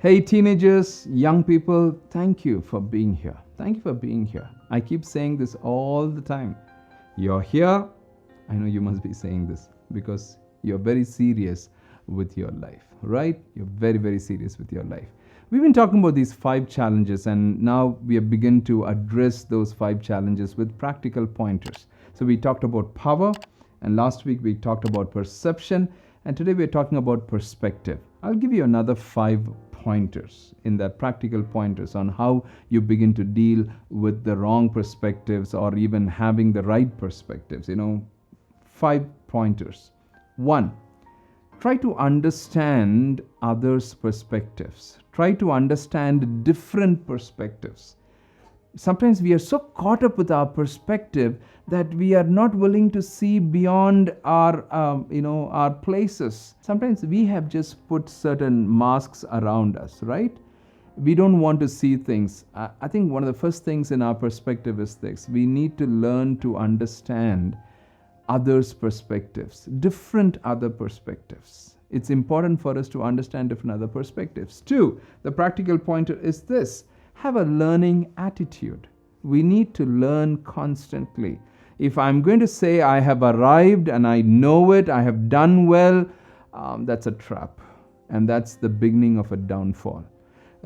Hey, teenagers, young people, thank you for being here. Thank you for being here. I keep saying this all the time. You're here. I know you must be saying this because you're very serious with your life, right? You're very, very serious with your life. We've been talking about these 5 challenges, and now we have begun to address those 5 challenges with practical pointers. So we talked about power, and last week we talked about perception, and today we're talking about perspective. I'll give you another 5 pointers in that practical pointers on how you begin to deal with the wrong perspectives or even having the right perspectives. 5 pointers. 1, try to understand others' perspectives. Try to understand different perspectives. Sometimes we are so caught up with our perspective that we are not willing to see beyond our places. Sometimes we have just put certain masks around us, right? We don't want to see things. I think one of the first things in our perspective is this: we need to learn to understand others' perspectives, different other perspectives. It's important for us to understand different other perspectives. 2, the practical pointer is this: have a learning attitude. We need to learn constantly. If I'm going to say I have arrived and I know it, I have done well, that's a trap. And that's the beginning of a downfall.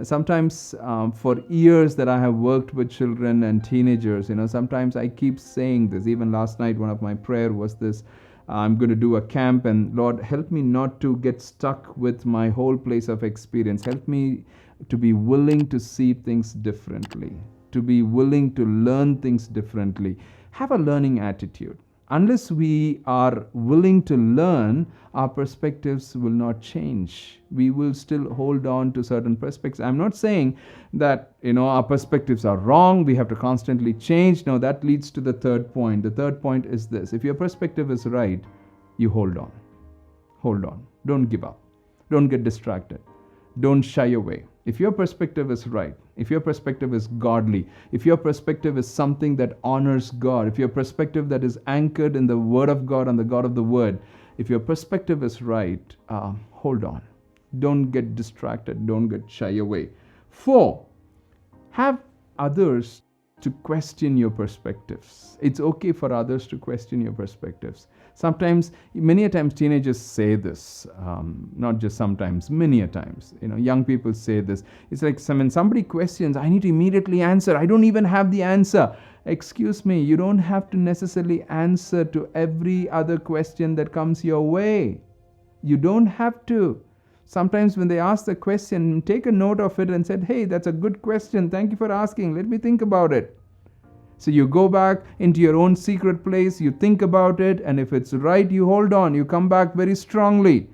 Sometimes for years that I have worked with children and teenagers, sometimes I keep saying this. Even last night, one of my prayer was this: I'm going to do a camp, and Lord, help me not to get stuck with my whole place of experience. Help me to be willing to see things differently, to be willing to learn things differently. Have a learning attitude. Unless we are willing to learn, our perspectives will not change. We will still hold on to certain perspectives. I'm not saying that our perspectives are wrong, we have to constantly change. No, that leads to the 3rd point. The 3rd point is this: if your perspective is right, you hold on. Hold on. Don't give up. Don't get distracted. Don't shy away. If your perspective is right, if your perspective is godly, if your perspective is something that honors God, if your perspective that is anchored in the Word of God and the God of the Word, if your perspective is right, hold on. Don't get distracted. Don't get shy away. 4, have others to question your perspectives. It's okay for others to question your perspectives. Sometimes, many a times, teenagers say this. Not just sometimes, many a times. Young people say this. It's like when somebody questions, I need to immediately answer. I don't even have the answer. Excuse me, you don't have to necessarily answer to every other question that comes your way. You don't have to. Sometimes when they ask the question, take a note of it and say, hey, that's a good question. Thank you for asking. Let me think about it. So you go back into your own secret place, you think about it, and if it's right, you hold on. You come back very strongly.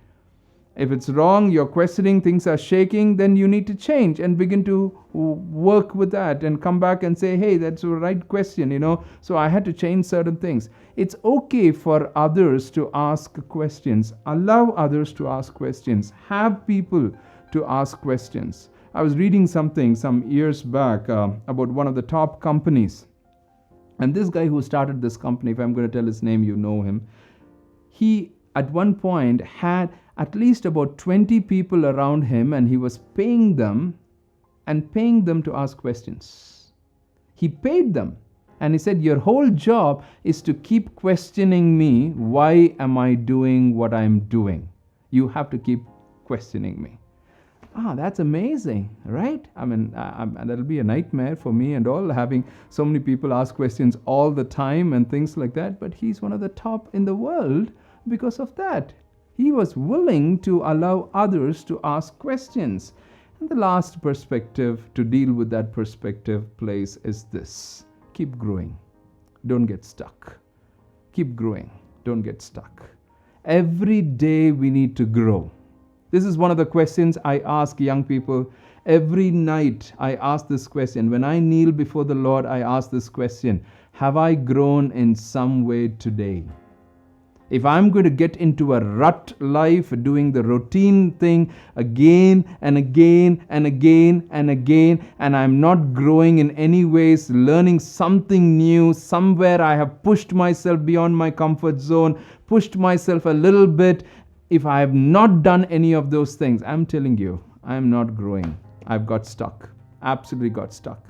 If it's wrong, you're questioning, things are shaking, then you need to change and begin to work with that and come back and say, hey, that's the right question, So I had to change certain things. It's okay for others to ask questions. Allow others to ask questions. Have people to ask questions. I was reading something some years back about one of the top companies. And this guy who started this company, if I'm going to tell his name, you know him. He, at one point, had at least about 20 people around him, and he was paying them to ask questions. He paid them, and he said, your whole job is to keep questioning me. Why am I doing what I'm doing? You have to keep questioning me. That's amazing, right? That'll be a nightmare for me and all, having so many people ask questions all the time and things like that. But he's one of the top in the world because of that. He was willing to allow others to ask questions. And the last perspective to deal with that perspective place is this: keep growing. Don't get stuck. Keep growing. Don't get stuck. Every day we need to grow. This is one of the questions I ask young people. Every night I ask this question. When I kneel before the Lord, I ask this question: have I grown in some way today? If I'm going to get into a rut life, doing the routine thing again and again and again and again, and I'm not growing in any ways, learning something new, somewhere I have pushed myself beyond my comfort zone, pushed myself a little bit, if I have not done any of those things, I'm telling you, I'm not growing. I've got stuck. Absolutely got stuck.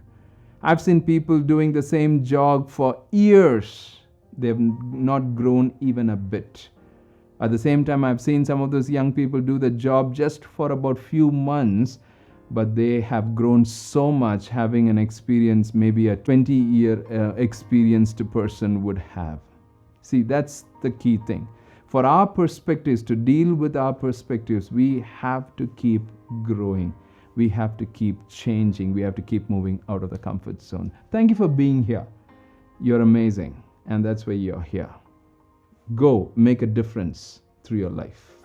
I've seen people doing the same job for years. They've not grown even a bit. At the same time, I've seen some of those young people do the job just for about few months, but they have grown so much, having an experience maybe a 20-year experienced person would have. See, that's the key thing. For our perspectives, to deal with our perspectives, we have to keep growing. We have to keep changing. We have to keep moving out of the comfort zone. Thank you for being here. You're amazing, and that's why you're here. Go make a difference through your life.